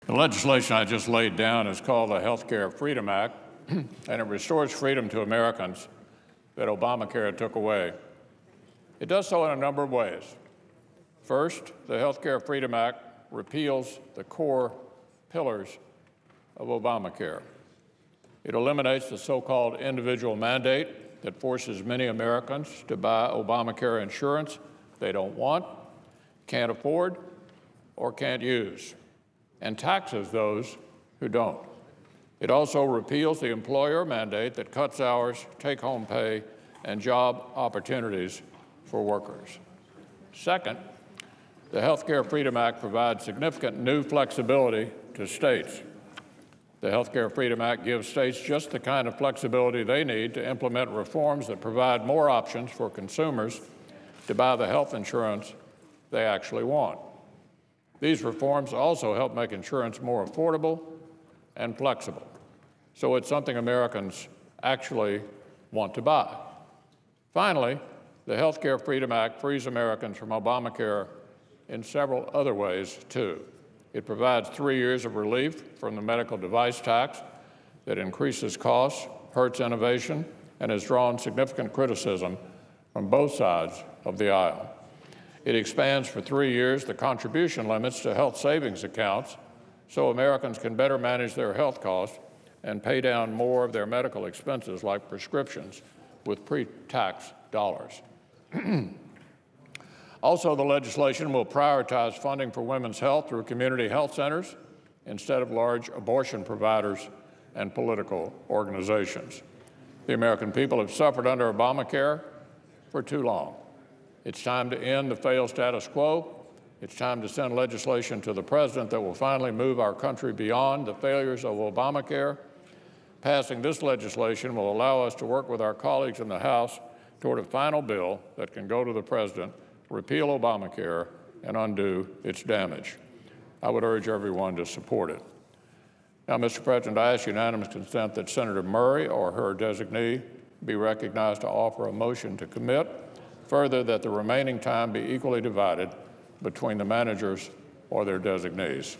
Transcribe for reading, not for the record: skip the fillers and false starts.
The legislation I just laid down is called the Healthcare Freedom Act, and it restores freedom to Americans that Obamacare took away. It does so in a number of ways. First, the Healthcare Freedom Act repeals the core pillars of Obamacare. It eliminates the so-called individual mandate that forces many Americans to buy Obamacare insurance they don't want, can't afford, or can't use, and taxes those who don't. It also repeals the employer mandate that cuts hours, take-home pay, and job opportunities for workers. Second, the Healthcare Freedom Act provides significant new flexibility to states. The Healthcare Freedom Act gives states just the kind of flexibility they need to implement reforms that provide more options for consumers to buy the health insurance they actually want. These reforms also help make insurance more affordable and flexible, so it's something Americans actually want to buy. Finally, the Healthcare Freedom Act frees Americans from Obamacare in several other ways, too. It provides 3 years of relief from the medical device tax that increases costs, hurts innovation, and has drawn significant criticism from both sides of the aisle. It expands for 3 years the contribution limits to health savings accounts so Americans can better manage their health costs and pay down more of their medical expenses, like prescriptions, with pre-tax dollars. Also, the legislation will prioritize funding for women's health through community health centers instead of large abortion providers and political organizations. The American people have suffered under Obamacare for too long. It's time to end the failed status quo. It's time to send legislation to the President that will finally move our country beyond the failures of Obamacare. Passing this legislation will allow us to work with our colleagues in the House toward a final bill that can go to the President, repeal Obamacare, and undo its damage. I would urge everyone to support it. Now, Mr. President, I ask unanimous consent that Senator Murray or her designee be recognized to offer a motion to commit. Further, that the remaining time be equally divided between the managers or their designees.